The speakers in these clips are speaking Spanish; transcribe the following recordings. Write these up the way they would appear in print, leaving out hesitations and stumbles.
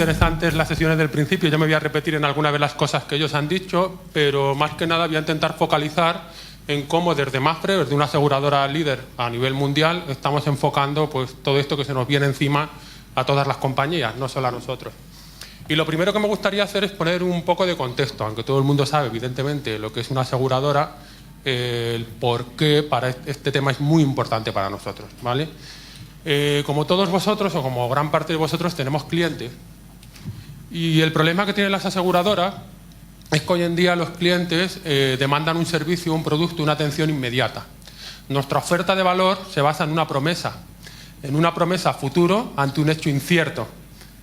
interesantes las sesiones del principio. Yo me voy a repetir en alguna de las cosas que ellos han dicho, pero más que nada voy a intentar focalizar en cómo desde Mapfre, desde una aseguradora líder a nivel mundial, estamos enfocando pues, todo esto que se nos viene encima a todas las compañías, no solo a nosotros. Y lo primero que me gustaría hacer es poner un poco de contexto, aunque todo el mundo sabe, evidentemente, lo que es una aseguradora, el por qué para este tema es muy importante para nosotros, ¿vale? Como todos vosotros, o como gran parte de vosotros, tenemos clientes. Y el problema que tienen las aseguradoras es que hoy en día los clientes demandan un servicio, un producto, una atención inmediata. Nuestra oferta de valor se basa en una promesa a futuro ante un hecho incierto.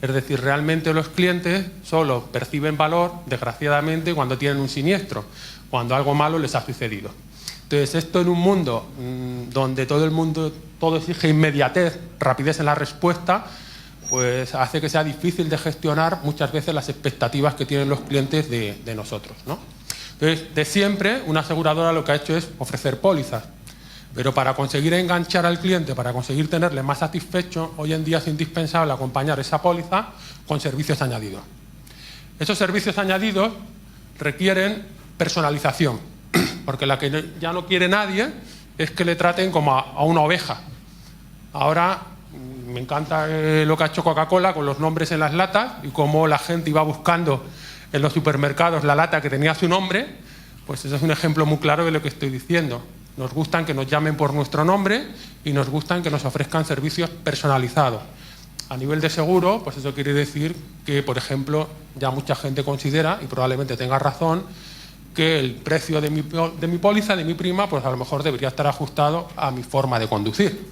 Es decir, realmente los clientes solo perciben valor, desgraciadamente, cuando tienen un siniestro, cuando algo malo les ha sucedido. Entonces, esto en un mundo donde todo exige inmediatez, rapidez en la respuesta, pues hace que sea difícil de gestionar muchas veces las expectativas que tienen los clientes de nosotros, ¿no? Entonces, de siempre, una aseguradora lo que ha hecho es ofrecer pólizas. Pero para conseguir enganchar al cliente, para conseguir tenerle más satisfecho, hoy en día es indispensable acompañar esa póliza con servicios añadidos. Esos servicios añadidos requieren personalización, porque la que ya no quiere nadie es que le traten como a una oveja. Ahora me encanta lo que ha hecho Coca-Cola con los nombres en las latas y cómo la gente iba buscando en los supermercados la lata que tenía su nombre. Pues eso es un ejemplo muy claro de lo que estoy diciendo. Nos gustan que nos llamen por nuestro nombre y nos gustan que nos ofrezcan servicios personalizados. A nivel de seguro, pues eso quiere decir que, por ejemplo, ya mucha gente considera, y probablemente tenga razón, que el precio de mi póliza, de mi prima, pues a lo mejor debería estar ajustado a mi forma de conducir.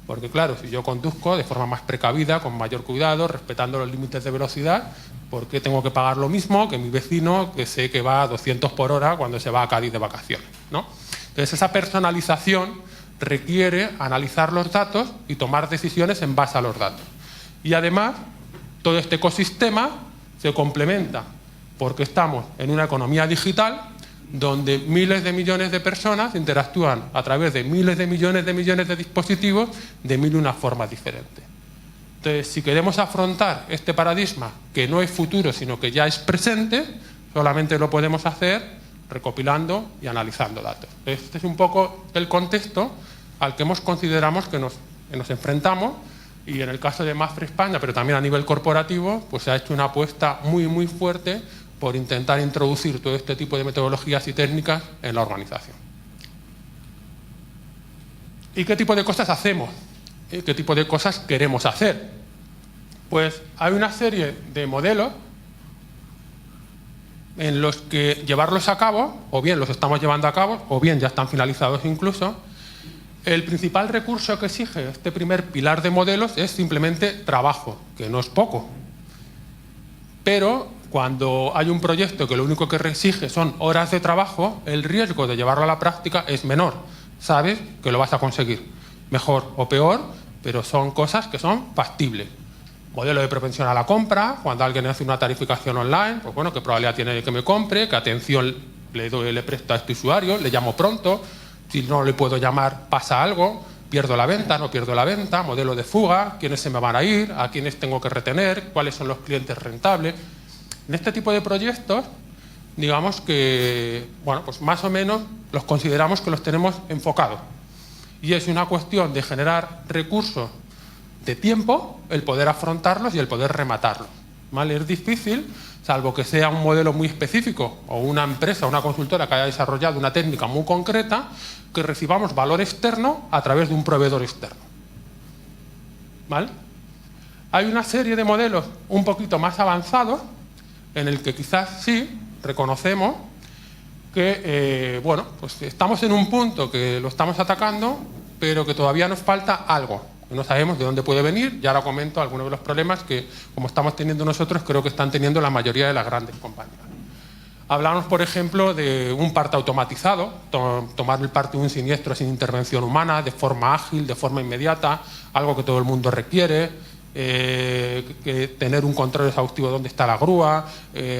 Porque claro, si yo conduzco de forma más precavida, con mayor cuidado, respetando los límites de velocidad, ¿por qué tengo que pagar lo mismo que mi vecino que sé que va a 200 por hora cuando se va a Cádiz de vacaciones, ¿no? Entonces, esa personalización requiere analizar los datos y tomar decisiones en base a los datos. Y además, todo este ecosistema se complementa porque estamos en una economía digital donde miles de millones de personas interactúan a través de miles de millones de dispositivos de mil y una formas diferentes. Entonces, si queremos afrontar este paradigma, que no es futuro, sino que ya es presente, solamente lo podemos hacer recopilando y analizando datos. Este es un poco el contexto al que consideramos que nos enfrentamos, y en el caso de Mapfre España, pero también a nivel corporativo, pues se ha hecho una apuesta muy, muy fuerte por intentar introducir todo este tipo de metodologías y técnicas en la organización. ¿Y qué tipo de cosas hacemos? ¿Qué tipo de cosas queremos hacer? Pues hay una serie de modelos en los que llevarlos a cabo, o bien los estamos llevando a cabo, o bien ya están finalizados incluso. El principal recurso que exige este primer pilar de modelos es simplemente trabajo, que no es poco. Pero cuando hay un proyecto que lo único que exige son horas de trabajo, el riesgo de llevarlo a la práctica es menor. Sabes que lo vas a conseguir, mejor o peor, pero son cosas que son factibles. Modelo de propensión a la compra, cuando alguien hace una tarificación online, pues bueno, qué probabilidad tiene de que me compre, qué atención le presto a este usuario, le llamo pronto, si no le puedo llamar pasa algo, pierdo la venta, no pierdo la venta, modelo de fuga, quiénes se me van a ir, a quiénes tengo que retener, cuáles son los clientes rentables. En este tipo de proyectos, digamos que, bueno, pues más o menos los consideramos que los tenemos enfocados. Y es una cuestión de generar recursos de tiempo, el poder afrontarlos y el poder rematarlos, ¿vale? Es difícil, salvo que sea un modelo muy específico o una empresa, una consultora que haya desarrollado una técnica muy concreta, que recibamos valor externo a través de un proveedor externo, ¿vale? Hay una serie de modelos un poquito más avanzados en el que quizás sí reconocemos que bueno, pues estamos en un punto que lo estamos atacando, pero que todavía nos falta algo. No sabemos de dónde puede venir, y ahora comento algunos de los problemas que, como estamos teniendo nosotros, creo que están teniendo la mayoría de las grandes compañías. Hablamos, por ejemplo, de un parte automatizado, tomar el parte de un siniestro sin intervención humana, de forma ágil, de forma inmediata, algo que todo el mundo requiere, que tener un control exhaustivo de dónde está la grúa,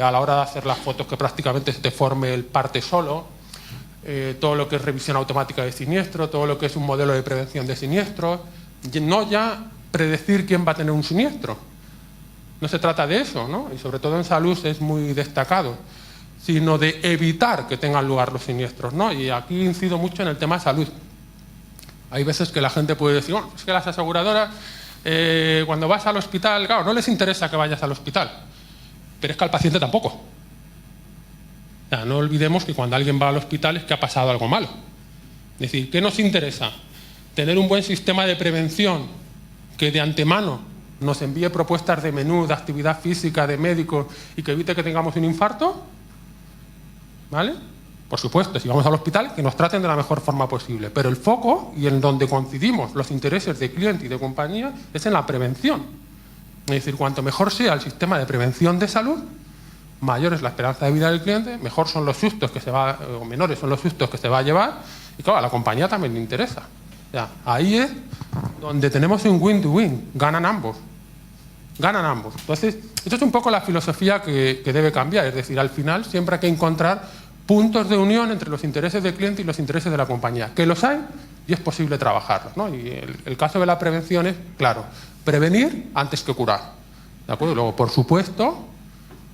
a la hora de hacer las fotos que prácticamente se te forme el parte solo, todo lo que es revisión automática de siniestro, todo lo que es un modelo de prevención de siniestros. No ya predecir quién va a tener un siniestro, No se trata de eso, ¿no? Y sobre todo en salud es muy destacado, sino de evitar que tengan lugar los siniestros, ¿no? Y aquí incido mucho en el tema de salud. Hay veces que la gente puede decir, bueno, es que las aseguradoras, cuando vas al hospital, claro, no les interesa que vayas al hospital, pero es que al paciente tampoco. O sea, no olvidemos que cuando alguien va al hospital es que ha pasado algo malo. Es decir, ¿qué nos interesa? Tener un buen sistema de prevención que de antemano nos envíe propuestas de menú, de actividad física, de médicos y que evite que tengamos un infarto, ¿vale? Por supuesto, si vamos al hospital, que nos traten de la mejor forma posible. Pero el foco, y en donde coincidimos los intereses de cliente y de compañía, es en la prevención. Es decir, cuanto mejor sea el sistema de prevención de salud, mayor es la esperanza de vida del cliente, mejor son los sustos que se va, o menores son los sustos que se va a llevar, y claro, a la compañía también le interesa. O sea, ahí es donde tenemos un win-to-win, ganan ambos. Ganan ambos. Entonces, esto es un poco la filosofía que debe cambiar. Es decir, al final siempre hay que encontrar puntos de unión entre los intereses del cliente y los intereses de la compañía. Que los hay y es posible trabajarlos, ¿no? Y el caso de la prevención es, claro, prevenir antes que curar. ¿De acuerdo? Luego, por supuesto,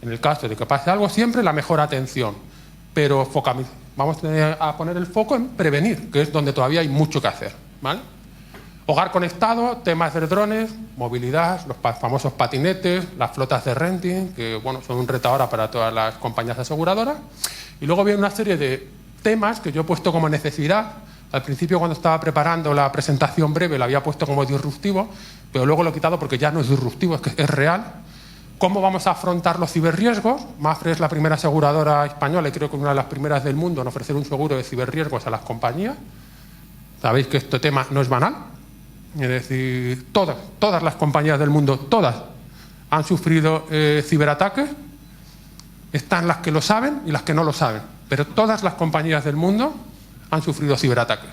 en el caso de que pase algo, siempre la mejor atención. Pero vamos a poner el foco en prevenir, que es donde todavía hay mucho que hacer, ¿vale? Hogar conectado, temas de drones, movilidad, los famosos patinetes, las flotas de renting, que bueno, son un reto ahora para todas las compañías aseguradoras. Y luego viene una serie de temas que yo he puesto como necesidad. Al principio, cuando estaba preparando la presentación breve, la había puesto como disruptivo, pero luego lo he quitado porque ya no es disruptivo, es que es real. ¿Cómo vamos a afrontar los ciberriesgos? Mapfre es la primera aseguradora española y creo que una de las primeras del mundo en ofrecer un seguro de ciberriesgos a las compañías. Sabéis que este tema no es banal. Es decir, todas las compañías del mundo, todas, han sufrido ciberataques. Están las que lo saben y las que no lo saben. Pero todas las compañías del mundo han sufrido ciberataques.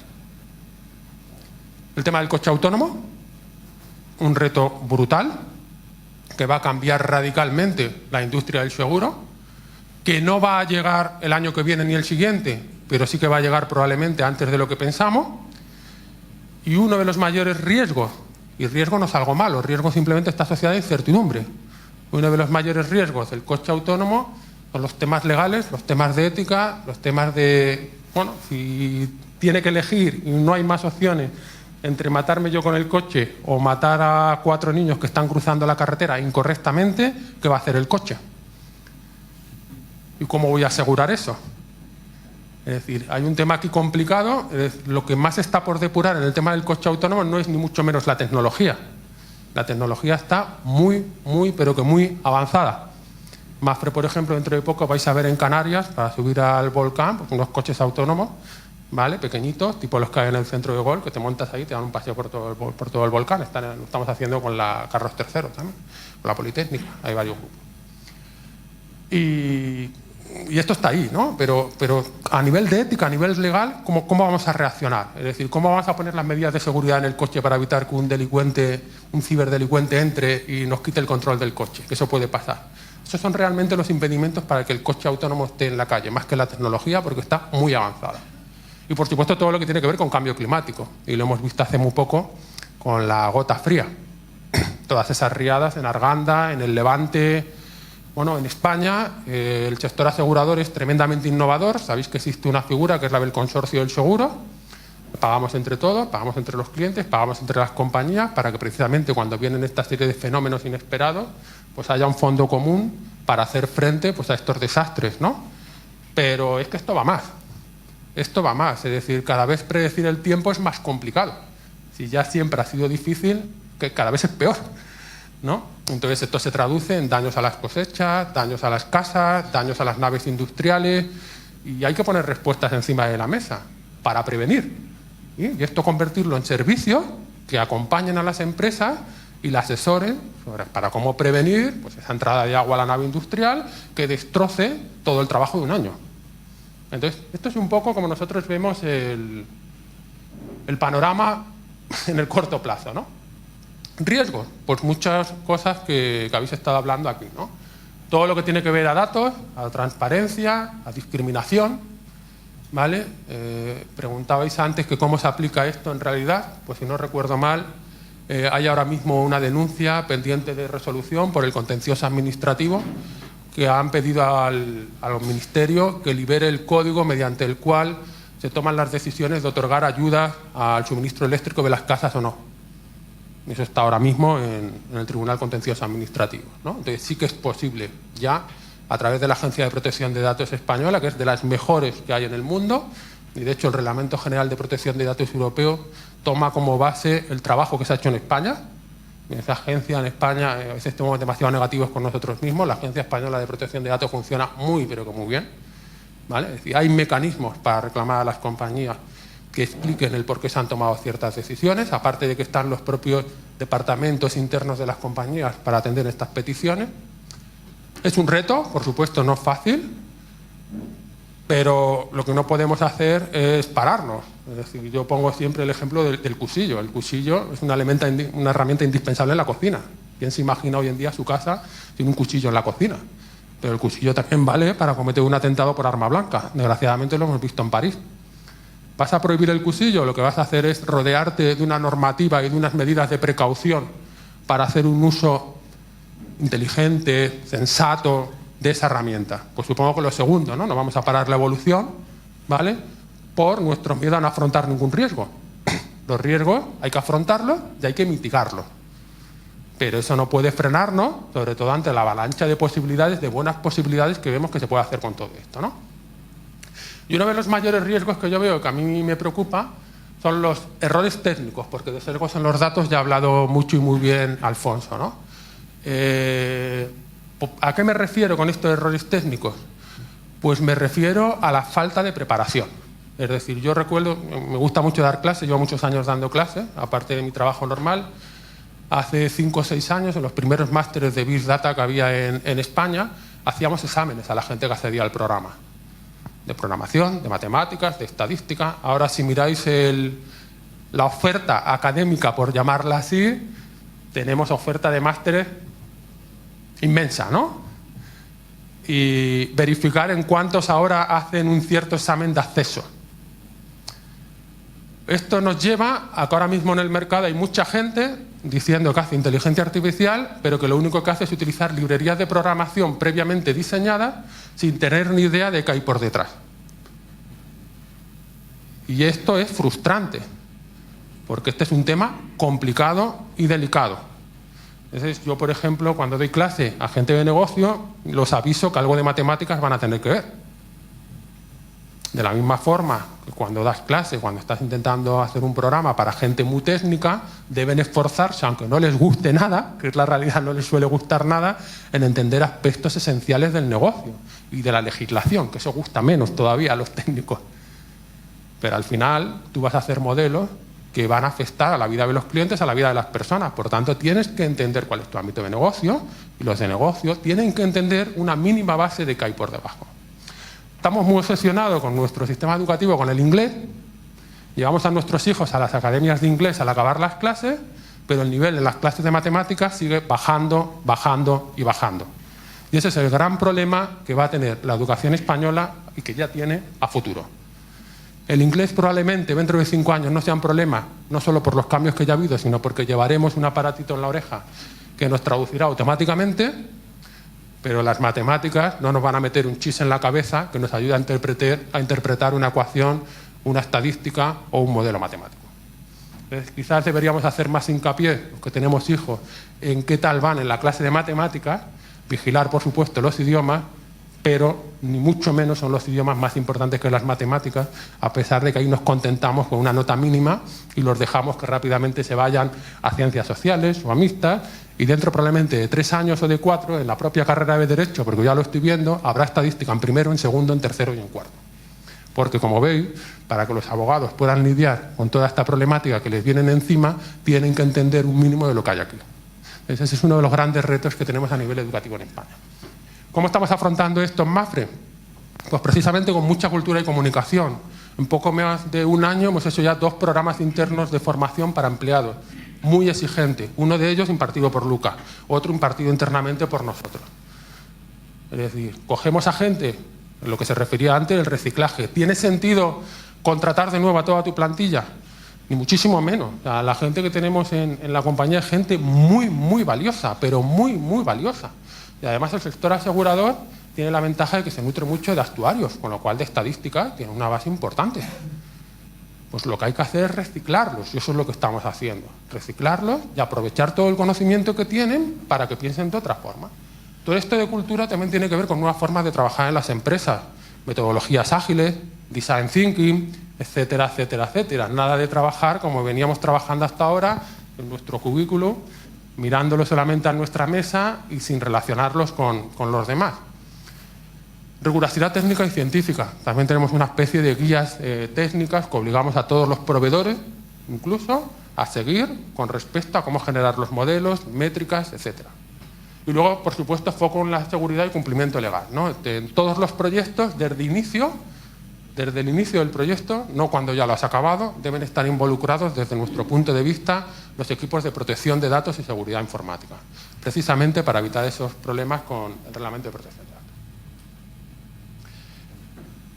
El tema del coche autónomo, un reto brutal, que va a cambiar radicalmente la industria del seguro, que no va a llegar el año que viene ni el siguiente, pero sí que va a llegar probablemente antes de lo que pensamos. Y uno de los mayores riesgos, y riesgo no es algo malo, riesgo simplemente está asociado a incertidumbre. Uno de los mayores riesgos del coche autónomo son los temas legales, los temas de ética, los temas de, bueno, si tiene que elegir y no hay más opciones entre matarme yo con el coche o matar a 4 niños que están cruzando la carretera incorrectamente, ¿qué va a hacer el coche? ¿Y cómo voy a asegurar eso? Es decir, hay un tema aquí complicado. Lo que más está por depurar en el tema del coche autónomo no es ni mucho menos la tecnología. La tecnología está muy, pero que muy avanzada. Mapfre, por ejemplo, dentro de poco vais a ver en Canarias, para subir al volcán, pues unos coches autónomos, ¿vale? Pequeñitos, tipo los que hay en el centro de golf, que te montas ahí, te dan un paseo por todo el volcán. Lo estamos haciendo con la Carlos III también, con la Politécnica, hay varios grupos. Y esto está ahí, ¿no? Pero a nivel de ética, a nivel legal, ¿cómo vamos a reaccionar? Es decir, ¿cómo vamos a poner las medidas de seguridad en el coche para evitar que un ciberdelincuente entre y nos quite el control del coche? Que eso puede pasar. Esos son realmente los impedimentos para que el coche autónomo esté en la calle, más que la tecnología, porque está muy avanzada. Y por supuesto todo lo que tiene que ver con cambio climático. Y lo hemos visto hace muy poco con la gota fría. Todas esas riadas en Arganda, en el Levante. Bueno, en España el sector asegurador es tremendamente innovador. Sabéis que existe una figura que es la del consorcio del seguro. Pagamos entre todos, pagamos entre los clientes, pagamos entre las compañías para que precisamente cuando vienen esta serie de fenómenos inesperados pues haya un fondo común para hacer frente pues, a estos desastres, ¿no? Pero es que esto va más. Esto va más. Es decir, cada vez predecir el tiempo es más complicado. Si ya siempre ha sido difícil, que cada vez es peor, ¿no? Entonces esto se traduce en daños a las cosechas, daños a las casas, daños a las naves industriales, y hay que poner respuestas encima de la mesa para prevenir. Y esto convertirlo en servicios que acompañen a las empresas y la asesoren para cómo prevenir pues, esa entrada de agua a la nave industrial que destroce todo el trabajo de un año. Entonces, esto es un poco como nosotros vemos el panorama en el corto plazo, ¿no? Riesgos, pues muchas cosas que habéis estado hablando aquí, ¿no? Todo lo que tiene que ver a datos, a transparencia, a discriminación, ¿vale? Preguntabais antes que cómo se aplica esto en realidad, pues si no recuerdo mal, hay ahora mismo una denuncia pendiente de resolución por el contencioso administrativo que han pedido al Ministerio que libere el código mediante el cual se toman las decisiones de otorgar ayuda al suministro eléctrico de las casas o no. Eso está ahora mismo en el Tribunal Contencioso Administrativo, ¿no? Entonces sí que es posible ya, a través de la Agencia de Protección de Datos Española, que es de las mejores que hay en el mundo, y de hecho el Reglamento General de Protección de Datos Europeo toma como base el trabajo que se ha hecho en España. En esa agencia en España, a veces estamos demasiado negativos con nosotros mismos, la Agencia Española de Protección de Datos funciona muy, pero que muy bien, ¿vale? Es decir, hay mecanismos para reclamar a las compañías que expliquen el por qué se han tomado ciertas decisiones, aparte de que están los propios departamentos internos de las compañías para atender estas peticiones. Es un reto, por supuesto, no es fácil, pero lo que no podemos hacer es pararnos. Es decir, yo pongo siempre el ejemplo del cuchillo. El cuchillo es una herramienta indispensable en la cocina. ¿Quién se imagina hoy en día su casa sin un cuchillo en la cocina? Pero el cuchillo también vale para cometer un atentado por arma blanca. Desgraciadamente lo hemos visto en París. ¿Vas a prohibir el cuchillo? Lo que vas a hacer es rodearte de una normativa y de unas medidas de precaución para hacer un uso inteligente, sensato de esa herramienta. Pues supongo que lo segundo, ¿no? No vamos a parar la evolución, ¿vale?, por nuestro miedo a no afrontar ningún riesgo. Los riesgos hay que afrontarlos y hay que mitigarlos. Pero eso no puede frenarnos, sobre todo ante la avalancha de posibilidades, de buenas posibilidades que vemos que se puede hacer con todo esto, ¿no? Y uno de los mayores riesgos que yo veo, que a mí me preocupa, son los errores técnicos, porque de sesgos en los datos ya ha hablado mucho y muy bien Alfonso, ¿no? ¿A qué me refiero con estos errores técnicos? Pues me refiero a la falta de preparación. Es decir, yo recuerdo, me gusta mucho dar clases, llevo muchos años dando clases, aparte de mi trabajo normal. Hace 5 o 6 años, en los primeros másteres de Big Data que había en España, hacíamos exámenes a la gente que accedía al programa. De programación, de matemáticas, de estadística. Ahora, si miráis la oferta académica, por llamarla así, tenemos oferta de másteres inmensa, ¿no? Y verificar en cuántos ahora hacen un cierto examen de acceso. Esto nos lleva a que ahora mismo en el mercado hay mucha gente diciendo que hace inteligencia artificial, pero que lo único que hace es utilizar librerías de programación previamente diseñadas sin tener ni idea de qué hay por detrás. Y esto es frustrante, porque este es un tema complicado y delicado. Entonces, yo, por ejemplo, cuando doy clase a gente de negocio, los aviso que algo de matemáticas van a tener que ver. De la misma forma que cuando das clase, cuando estás intentando hacer un programa para gente muy técnica, deben esforzarse, aunque no les guste nada, que es la realidad, no les suele gustar nada, en entender aspectos esenciales del negocio y de la legislación, que eso gusta menos todavía a los técnicos. Pero al final tú vas a hacer modelos que van a afectar a la vida de los clientes, a la vida de las personas. Por tanto, tienes que entender cuál es tu ámbito de negocio, y los de negocio tienen que entender una mínima base de qué hay por debajo. Estamos muy obsesionados con nuestro sistema educativo, con el inglés. Llevamos a nuestros hijos a las academias de inglés al acabar las clases, pero el nivel en las clases de matemáticas sigue bajando, bajando y bajando. Y ese es el gran problema que va a tener la educación española y que ya tiene a futuro. El inglés probablemente dentro de 5 años no sea un problema, no solo por los cambios que ya ha habido, sino porque llevaremos un aparatito en la oreja que nos traducirá automáticamente, pero las matemáticas no nos van a meter un chis en la cabeza que nos ayude a interpretar una ecuación, una estadística o un modelo matemático. Entonces, quizás deberíamos hacer más hincapié, los que tenemos hijos, en qué tal van en la clase de matemáticas, vigilar, por supuesto, los idiomas, pero ni mucho menos son los idiomas más importantes que las matemáticas, a pesar de que ahí nos contentamos con una nota mínima y los dejamos que rápidamente se vayan a ciencias sociales o a mixtas, y dentro probablemente de 3 años o de 4, en la propia carrera de Derecho, porque ya lo estoy viendo, habrá estadística en primero, en segundo, en tercero y en cuarto. Porque, como veis, para que los abogados puedan lidiar con toda esta problemática que les vienen encima, tienen que entender un mínimo de lo que hay aquí. Ese es uno de los grandes retos que tenemos a nivel educativo en España. ¿Cómo estamos afrontando esto en Mapfre? Pues precisamente con mucha cultura y comunicación. En poco más de 1 año hemos hecho ya 2 programas internos de formación para empleados, muy exigentes. Uno de ellos impartido por Luca, otro impartido internamente por nosotros. Es decir, cogemos a gente, lo que se refería antes, el reciclaje. ¿Tiene sentido contratar de nuevo a toda tu plantilla? ni muchísimo menos. O sea, la gente que tenemos en la compañía es gente muy, muy valiosa, pero muy, muy valiosa. Y además el sector asegurador tiene la ventaja de que se nutre mucho de actuarios, con lo cual de estadística tiene una base importante. Pues lo que hay que hacer es reciclarlos, y eso es lo que estamos haciendo. Reciclarlos y aprovechar todo el conocimiento que tienen para que piensen de otra forma. Todo esto de cultura también tiene que ver con nuevas formas de trabajar en las empresas, metodologías ágiles, design thinking, etcétera, etcétera, etcétera. Nada de trabajar como veníamos trabajando hasta ahora en nuestro cubículo, mirándolo solamente a nuestra mesa y sin relacionarlos con los demás. Rigurosidad técnica y científica. También tenemos una especie de guías técnicas que obligamos a todos los proveedores, incluso, a seguir con respecto a cómo generar los modelos, métricas, etcétera. Y luego, por supuesto, foco en la seguridad y cumplimiento legal, ¿no? En todos los proyectos, desde el inicio del proyecto, no cuando ya lo has acabado, deben estar involucrados desde nuestro punto de vista los equipos de protección de datos y seguridad informática, precisamente para evitar esos problemas con el reglamento de protección de datos.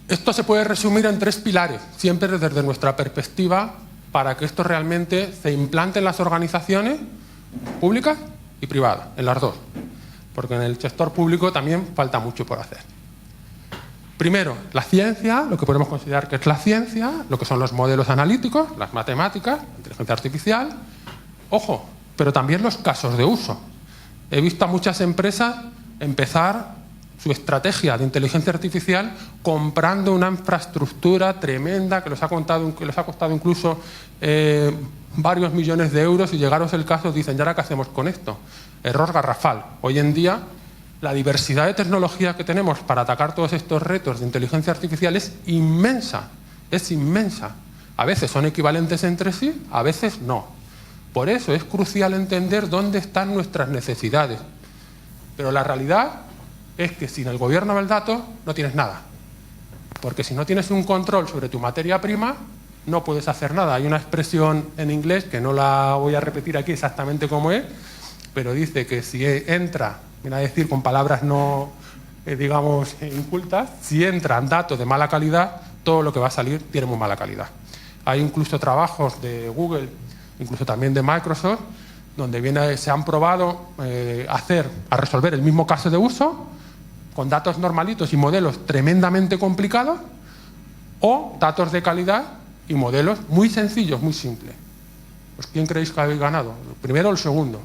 Esto se puede resumir en 3 pilares, siempre desde nuestra perspectiva, para que esto realmente se implante en las organizaciones públicas y privadas, en las dos, porque en el sector público también falta mucho por hacer. Primero, la ciencia, lo que podemos considerar que es la ciencia, lo que son los modelos analíticos, las matemáticas, la inteligencia artificial. Ojo, pero también los casos de uso. He visto a muchas empresas empezar su estrategia de inteligencia artificial comprando una infraestructura tremenda que les ha costado incluso varios millones de euros, y llegaros el caso, dicen, ¿y ahora qué hacemos con esto? Error garrafal. Hoy en día la diversidad de tecnología que tenemos para atacar todos estos retos de inteligencia artificial es inmensa, es inmensa. A veces son equivalentes entre sí, a veces no. Por eso es crucial entender dónde están nuestras necesidades. Pero la realidad es que sin el gobierno del dato no tienes nada. Porque si no tienes un control sobre tu materia prima, no puedes hacer nada. Hay una expresión en inglés, que no la voy a repetir aquí exactamente como es, pero dice que si entra, viene a decir con palabras no, digamos, incultas, si entran datos de mala calidad, todo lo que va a salir tiene muy mala calidad. Hay incluso trabajos de Google, incluso también de Microsoft, donde se han probado a resolver el mismo caso de uso con datos normalitos y modelos tremendamente complicados, o datos de calidad y modelos muy sencillos, muy simples. Pues ¿quién creéis que habéis ganado? ¿El primero o el segundo?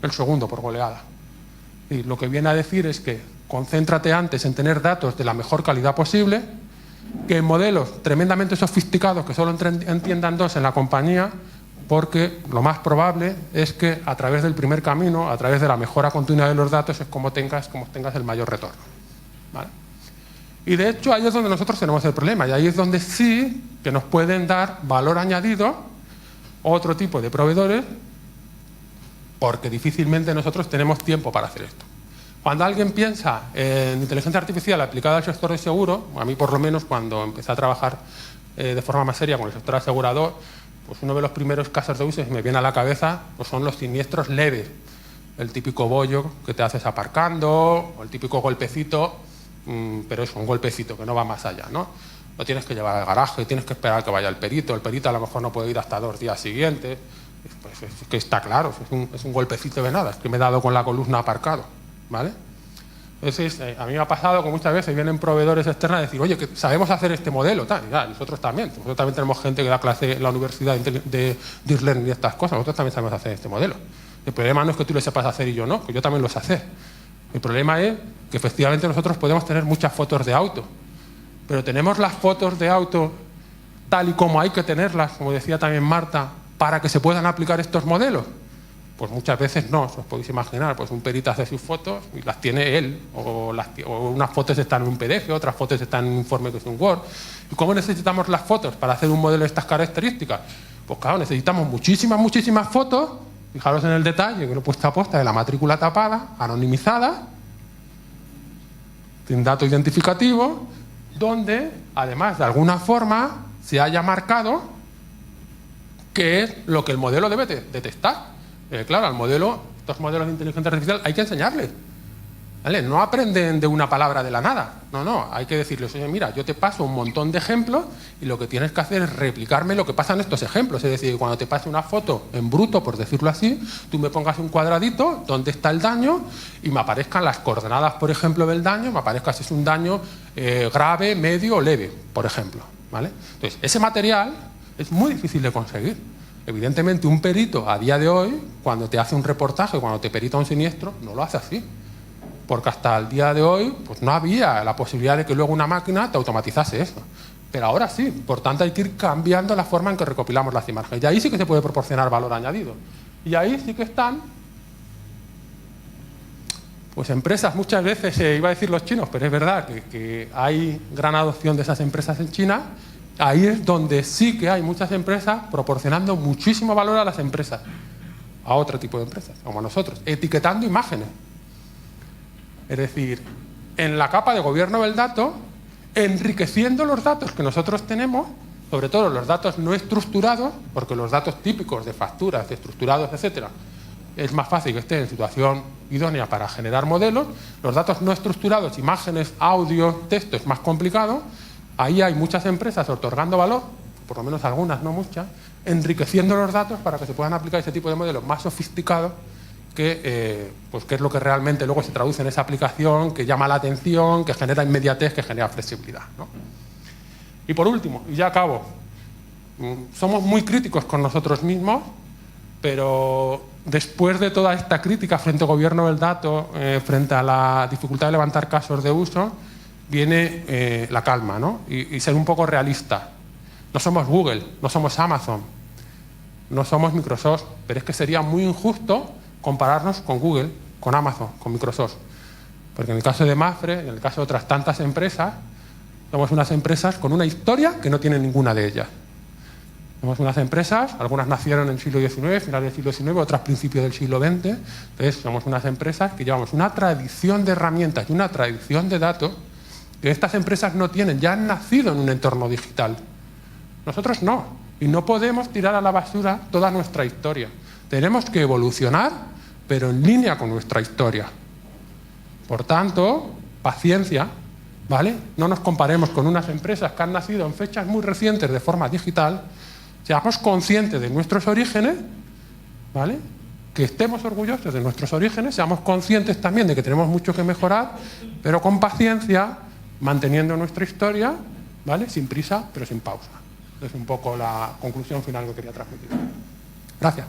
El segundo, por goleada. Y lo que viene a decir es que concéntrate antes en tener datos de la mejor calidad posible, que en modelos tremendamente sofisticados que solo entiendan dos en la compañía, porque lo más probable es que a través del primer camino, a través de la mejora continua de los datos, es como tengas el mayor retorno. ¿Vale? Y de hecho ahí es donde nosotros tenemos el problema, y ahí es donde sí que nos pueden dar valor añadido otro tipo de proveedores, porque difícilmente nosotros tenemos tiempo para hacer esto. Cuando alguien piensa en inteligencia artificial aplicada al sector de seguro, a mí por lo menos cuando empecé a trabajar de forma más seria con el sector asegurador, pues uno de los primeros casos de uso que me viene a la cabeza pues son los siniestros leves. El típico bollo que te haces aparcando, o el típico golpecito, pero es un golpecito que no va más allá, ¿no? Lo tienes que llevar al garaje, tienes que esperar que vaya el perito a lo mejor no puede ir hasta 2 días siguientes. Pues es que está claro, es un golpecito de nada, es que me he dado con la columna aparcado, ¿vale? Entonces, a mí me ha pasado que muchas veces vienen proveedores externos a decir, oye, que sabemos hacer este modelo, tal, y nosotros también tenemos gente que da clase en la universidad de Deep Learning y estas cosas, nosotros también sabemos hacer este modelo. El problema no es que tú lo sepas hacer y yo no, que yo también lo sé hacer. El problema es que efectivamente nosotros podemos tener muchas fotos de auto, pero tenemos las fotos de auto tal y como hay que tenerlas, como decía también Marta, para que se puedan aplicar estos modelos. Pues muchas veces no, os podéis imaginar, pues un perito hace sus fotos y las tiene él, o unas fotos están en un PDF, otras fotos están en un informe que es un Word. ¿Y cómo necesitamos las fotos para hacer un modelo de estas características? Pues claro, necesitamos muchísimas fotos, fijaros en el detalle, que lo he puesto a posta, de la matrícula tapada, anonimizada, sin dato identificativo, donde, además, de alguna forma, se haya marcado qué es lo que el modelo debe detectar. Claro, al modelo, estos modelos de inteligencia artificial hay que enseñarles. ¿vale? No aprenden de una palabra de la nada. No, hay que decirles, oye, mira, yo te paso un montón de ejemplos y lo que tienes que hacer es replicarme lo que pasa en estos ejemplos. Es decir, cuando te pase una foto en bruto, por decirlo así, tú me pongas un cuadradito donde está el daño y me aparezcan las coordenadas, por ejemplo, del daño, me aparezca si es un daño grave, medio o leve, por ejemplo, ¿vale? Entonces, ese material es muy difícil de conseguir. Evidentemente, un perito a día de hoy, cuando te hace un reportaje, cuando te perita un siniestro, no lo hace así. Porque hasta el día de hoy pues no había la posibilidad de que luego una máquina te automatizase eso. Pero ahora sí, por tanto hay que ir cambiando la forma en que recopilamos las imágenes. Y ahí sí que se puede proporcionar valor añadido. Y ahí sí que están pues empresas, muchas veces, iba a decir los chinos, pero es verdad que hay gran adopción de esas empresas en China. Ahí es donde sí que hay muchas empresas proporcionando muchísimo valor a las empresas, a otro tipo de empresas, como nosotros, etiquetando imágenes. Es decir, en la capa de gobierno del dato, enriqueciendo los datos que nosotros tenemos, sobre todo los datos no estructurados, porque los datos típicos de facturas, de estructurados, etcétera, es más fácil que estén en situación idónea para generar modelos. Los datos no estructurados, imágenes, audio, texto, es más complicado. Ahí hay muchas empresas otorgando valor, por lo menos algunas, no muchas, enriqueciendo los datos para que se puedan aplicar ese tipo de modelos más sofisticados que es lo que realmente luego se traduce en esa aplicación, que llama la atención, que genera inmediatez, que genera flexibilidad, ¿no? Y por último, y ya acabo, somos muy críticos con nosotros mismos, pero después de toda esta crítica frente al gobierno del dato, frente a la dificultad de levantar casos de uso, viene la calma, ¿no? Y ser un poco realista. No somos Google, no somos Amazon, no somos Microsoft, pero es que sería muy injusto compararnos con Google, con Amazon, con Microsoft. Porque en el caso de Mapfre, en el caso de otras tantas empresas, somos unas empresas con una historia que no tiene ninguna de ellas. Somos unas empresas, algunas nacieron en el siglo XIX, finales del siglo XIX, otras principios del siglo XX. Entonces, somos unas empresas que llevamos una tradición de herramientas y una tradición de datos que estas empresas no tienen, ya han nacido en un entorno digital. Nosotros no, y no podemos tirar a la basura toda nuestra historia. Tenemos que evolucionar, pero en línea con nuestra historia. Por tanto, paciencia, ¿vale? No nos comparemos con unas empresas que han nacido en fechas muy recientes de forma digital. Seamos conscientes de nuestros orígenes, ¿vale? Que estemos orgullosos de nuestros orígenes, seamos conscientes también de que tenemos mucho que mejorar, pero con paciencia, manteniendo nuestra historia, ¿vale? Sin prisa, pero sin pausa. Es un poco la conclusión final que quería transmitir. Gracias.